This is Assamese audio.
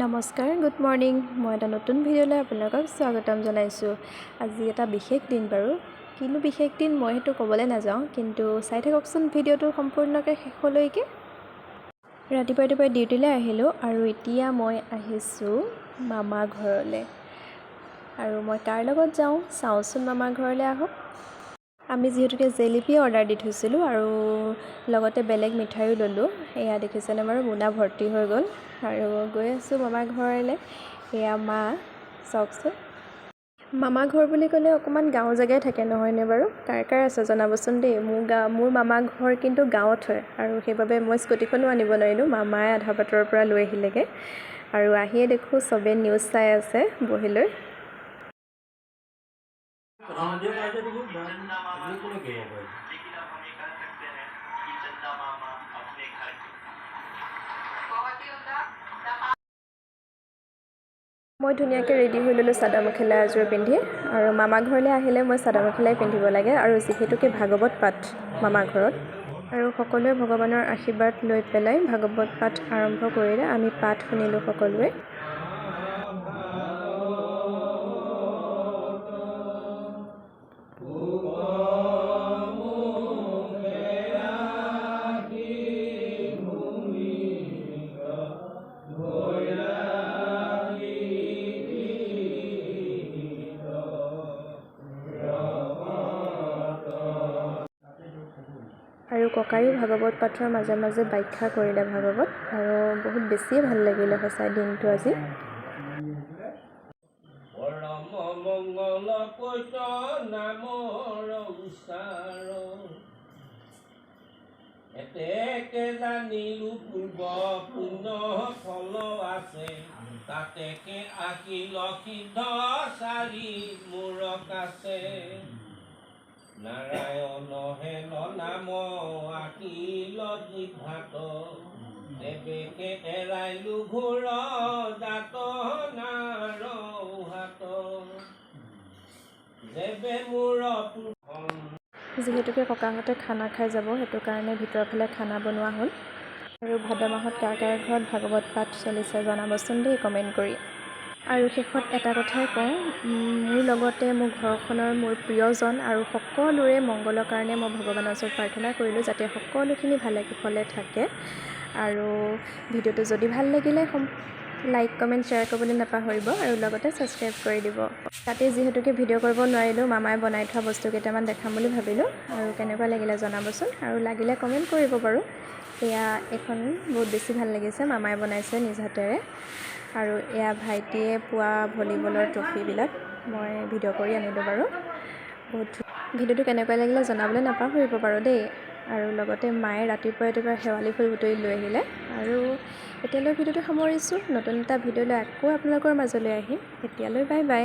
নমস্কাৰ, গুড মৰ্ণিং। মই এটা নতুন ভিডিঅ'লৈ আপোনালোকক স্বাগতম জনাইছোঁ। আজি এটা বিশেষ দিন বাৰু। কিনো বিশেষ দিন মই সেইটো ক'বলৈ নাযাওঁ, কিন্তু চাই থাককচোন ভিডিঅ'টো সম্পূৰ্ণকৈ শেষলৈকে। ৰাতিপুৱাই ডিউটিলৈ আহিলোঁ আৰু এতিয়া মই আহিছোঁ মামা ঘৰলৈ। আৰু মই কাৰ লগত যাওঁ চাওঁচোন, মামা ঘৰলৈ আহক। আমি যিহেতুকে জেলেপি অৰ্ডাৰ দি থৈছিলোঁ আৰু লগতে বেলেগ মিঠাইও ল'লোঁ। এয়া দেখিছেনে বাৰু, মোনা ভৰ্তি হৈ গ'ল আৰু গৈ আছোঁ মামা ঘৰলৈ। এয়া মা, চাওকচোন। মামা ঘৰ বুলি ক'লে অকণমান গাঁও জেগাই থাকে নহয়নে বাৰু? কাৰ আছে জনাবচোন দেই। মোৰ মামা ঘৰ কিন্তু গাঁৱত হয় আৰু সেইবাবে মই স্কুটিখনো আনিব নোৱাৰিলোঁ। মামাই আধা বাটৰ পৰা লৈ আহিলেগৈ আৰু আহিয়ে দেখোঁ চবেই নিউজ চাই আছে বহি লৈ। মই ধুনীয়াকৈ ৰেডি হৈ ল'লোঁ চাদৰ মেখেলা এযোৰ পিন্ধি, আৰু মামা ঘৰলৈ আহিলে মই চাদৰ মেখেলাই পিন্ধিব লাগে, আৰু যিহেতুকে ভাগৱত পাঠ মামা ঘৰত, আৰু সকলোৱে ভগৱানৰ আশীৰ্বাদ লৈ পেলাই ভাগৱত পাঠ আৰম্ভ কৰিলে। আমি পাঠ শুনিলোঁ সকলোৱে। আৰু ককায়ো ভাগৱত পাঠৰ মাজে মাজে ব্যাখ্যা কৰিলে ভাগৱত, আৰু বহুত বেছিয়ে ভাল লাগিলে সঁচাই দিনটো আজি। মংগল কৈত নামৰ উচ্চাৰণ এতেকে জানিলো পূৰ্ব পুণ্য ফল আছে, তাতেকে আকিল সিদ্ধ চাৰি মূৰক আছে। নাৰায়ণ হেন নাম আকিল জিভাত, দেৱেকে এৰাইলো ঘোৰ জাত নাৰ হাত। দেৱে মোৰ যিহেতুকে ককাহঁতে খানা খাই যাব, সেইটো কাৰণে ভিতৰৰ ফালে খানা বনোৱা হ'ল। আৰু ভাদ মাহত কাৰ ঘৰত ভাগৱত পাঠ চলিছে জনাবচোন দেই কমেণ্ট কৰি। আৰু শেষত এটা কথাই কওঁ, মোৰ লগতে মোৰ ঘৰখনৰ মোৰ প্ৰিয়জন আৰু সকলোৰে মংগলৰ কাৰণে মই ভগৱানৰ ওচৰত প্ৰাৰ্থনা কৰিলোঁ যাতে সকলোখিনি ভালে কুশলে থাকে। আৰু ভিডিঅ'টো যদি ভাল লাগিলে লাইক কমেণ্ট শ্বেয়াৰ কৰিবলৈ নাপাহৰিব, আৰু লগতে ছাবস্ক্ৰাইব কৰি দিব। তাতে যিহেতুকে ভিডিঅ' কৰিব নোৱাৰিলোঁ, মামাই বনাই থোৱা বস্তু কেইটামান দেখাম বুলি ভাবিলোঁ, আৰু কেনেকুৱা লাগিলে জনাবচোন, আৰু লাগিলে কমেণ্ট কৰিব বাৰু। এয়া এইখন বহুত বেছি ভাল লাগিছে, মামাই বনাইছে নিজ হাতেৰে। আৰু এয়া ভাইটিয়ে পোৱা ভলীবলৰ ট্ৰফিবিলাক মই ভিডিঅ' কৰি আনিলোঁ বাৰু। ভিডিঅ'টো কেনেকুৱা লাগিলে জনাবলৈ নাপাহৰিব বাৰু দেই। আৰু লগতে মায়ে ৰাতিপুৱা শেৱালি ফুল বুটলি লৈ আহিলে। আৰু এতিয়ালৈ ভিডিঅ'টো সামৰিছোঁ, নতুন এটা ভিডিঅ' লৈ আকৌ আপোনালোকৰ মাজলৈ আহিম। এতিয়ালৈ বাই বাই।